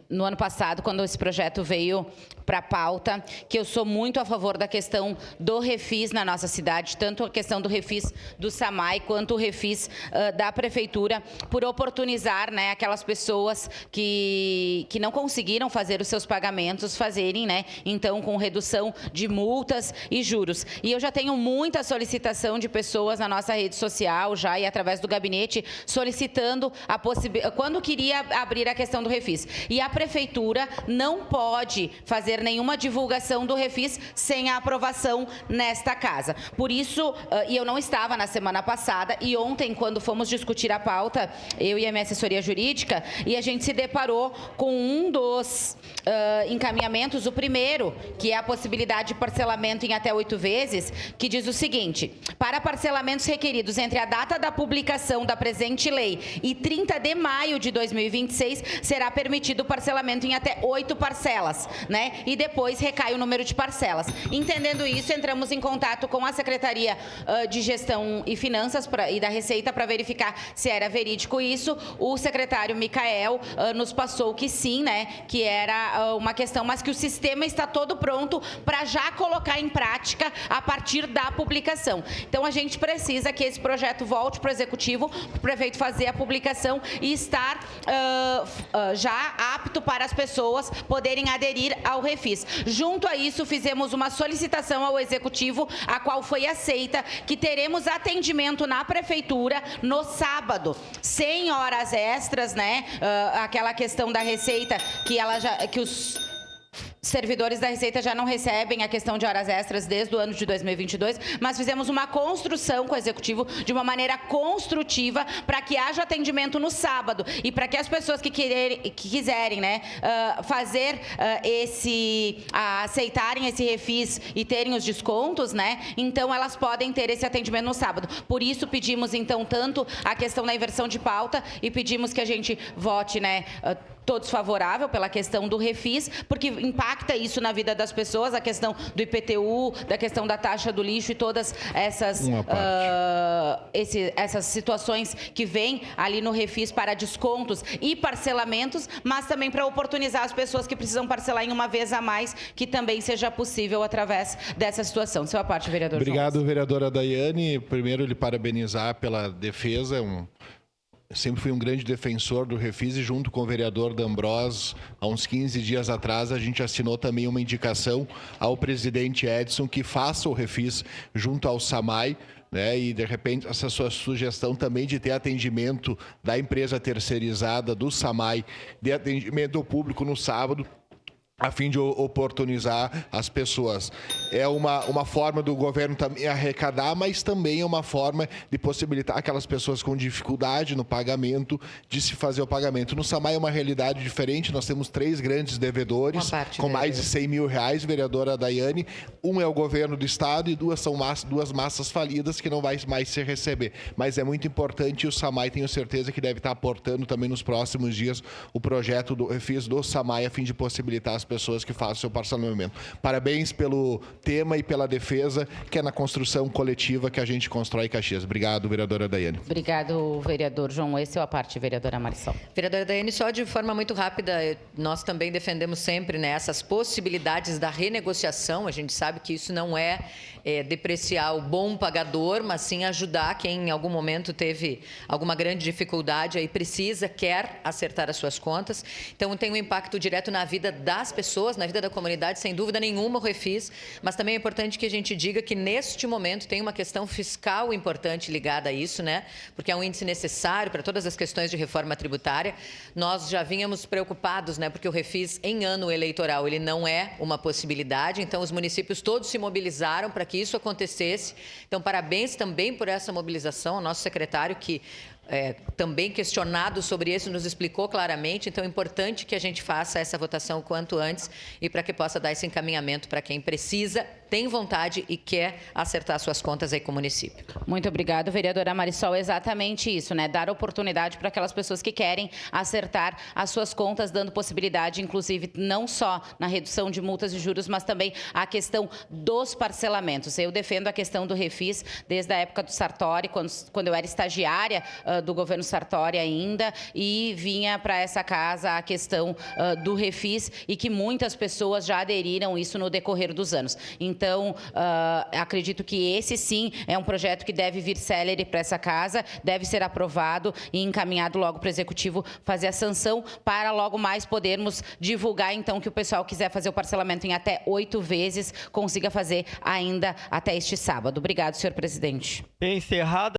no ano passado, quando esse projeto veio para a pauta, que eu sou muito a favor da questão do refis na nossa cidade, tanto a questão do refis do SAMAI, quanto o refis da Prefeitura, por oportunizar, né, aquelas pessoas que não conseguiram fazer os seus pagamentos, fazerem, né, então, com redução de multas e juros. E eu já tenho muita solicitação de pessoas na nossa rede social, já e através do gabinete, solicitando a possibilidade, quando queria abrir a questão do refis. E a Prefeitura não pode fazer nenhuma divulgação do refis sem a aprovação nesta casa. Por isso, e eu não estava na semana passada, e ontem, quando fomos discutir a pauta, eu e a minha assessoria jurídica, e a gente se deparou com um dos encaminhamentos, o primeiro, que é a possibilidade de parcelamento em até 8 vezes, que diz o seguinte: para parcelamentos requeridos entre a data da publicação da presente lei e 30 de maio de 2026, será permitido o parcelamento em até 8 parcelas, né? E depois recai o número de parcelas. Entendendo isso, entramos em contato com a Secretaria de Gestão e Finanças e da Receita para verificar se era verídico isso. O secretário Micael nos passou que sim, né? Que era uma questão, mas que o sistema está todo pronto para já colocar em prática a partir da publicação. Então, a gente precisa que esse projeto volte para o Executivo, para o prefeito fazer a publicação e estar já apto para as pessoas poderem aderir ao refis. Junto a isso, fizemos uma solicitação ao Executivo, a qual foi aceita, que teremos atendimento na Prefeitura no sábado, sem horas extras, né? Aquela questão da Receita, que os servidores da Receita já não recebem a questão de horas extras desde o ano de 2022, mas fizemos uma construção com o Executivo de uma maneira construtiva para que haja atendimento no sábado e para que as pessoas que quiserem, né, aceitarem esse refis e terem os descontos, né, então elas podem ter esse atendimento no sábado. Por isso pedimos então tanto a questão da inversão de pauta e pedimos que a gente vote, né, todos favorável pela questão do refis, porque impacta isso na vida das pessoas, a questão do IPTU, da questão da taxa do lixo e todas essas, essas situações que vêm ali no refis para descontos e parcelamentos, mas também para oportunizar as pessoas que precisam parcelar em uma vez a mais, que também seja possível através dessa situação. Sua parte, vereador. Obrigado, vereadora Daiane. Primeiro, lhe parabenizar pela defesa. Sempre fui um grande defensor do refis e junto com o vereador D'Ambros, há uns 15 dias atrás, a gente assinou também uma indicação ao presidente Edson que faça o refis junto ao SAMAI, né? E, de repente, essa sua sugestão também de ter atendimento da empresa terceirizada do SAMAI, de atendimento ao público no sábado, a fim de oportunizar as pessoas. É uma forma do governo também arrecadar, mas também é uma forma de possibilitar aquelas pessoas com dificuldade no pagamento de se fazer o pagamento. No SAMAI é uma realidade diferente, nós temos 3 grandes devedores com mais de 100 mil reais, vereadora Daiane. Um é o governo do estado e 2 são duas massas falidas que não vai mais se receber. Mas é muito importante e o SAMAI, tenho certeza que deve estar aportando também nos próximos dias o projeto do refis do SAMAI a fim de possibilitar as pessoas que façam seu parcelamento. Parabéns pelo tema e pela defesa, que é na construção coletiva que a gente constrói Caxias. Obrigado, vereadora Daiane. Obrigado, vereador João. Esse é a parte, vereadora Marisol. Vereadora Daiane, só de forma muito rápida, nós também defendemos sempre, né, essas possibilidades da renegociação. A gente sabe que isso não é depreciar o bom pagador, mas sim ajudar quem em algum momento teve alguma grande dificuldade aí quer acertar as suas contas. Então tem um impacto direto na vida das pessoas, na vida da comunidade, sem dúvida nenhuma o refis, mas também é importante que a gente diga que neste momento tem uma questão fiscal importante ligada a isso, né? Porque é um índice necessário para todas as questões de reforma tributária. Nós já vínhamos preocupados, né? Porque o refis em ano eleitoral ele não é uma possibilidade, então os municípios todos se mobilizaram para que isso acontecesse. Então parabéns também por essa mobilização, ao nosso secretário que também questionado sobre isso, nos explicou claramente. Então, é importante que a gente faça essa votação o quanto antes e para que possa dar esse encaminhamento para quem precisa tem vontade e quer acertar suas contas aí com o município. Muito obrigado, vereadora Marisol. Exatamente isso, né? Dar oportunidade para aquelas pessoas que querem acertar as suas contas, dando possibilidade, inclusive, não só na redução de multas e juros, mas também a questão dos parcelamentos. Eu defendo a questão do refis desde a época do Sartori, quando eu era estagiária do governo Sartori ainda, e vinha para essa casa a questão do refis e que muitas pessoas já aderiram isso no decorrer dos anos. Então, acredito que esse sim é um projeto que deve vir célere para essa casa, deve ser aprovado e encaminhado logo para o Executivo fazer a sanção para logo mais podermos divulgar, então, que o pessoal quiser fazer o parcelamento em até 8 vezes, consiga fazer ainda até este sábado. Obrigado, senhor presidente. Encerrada.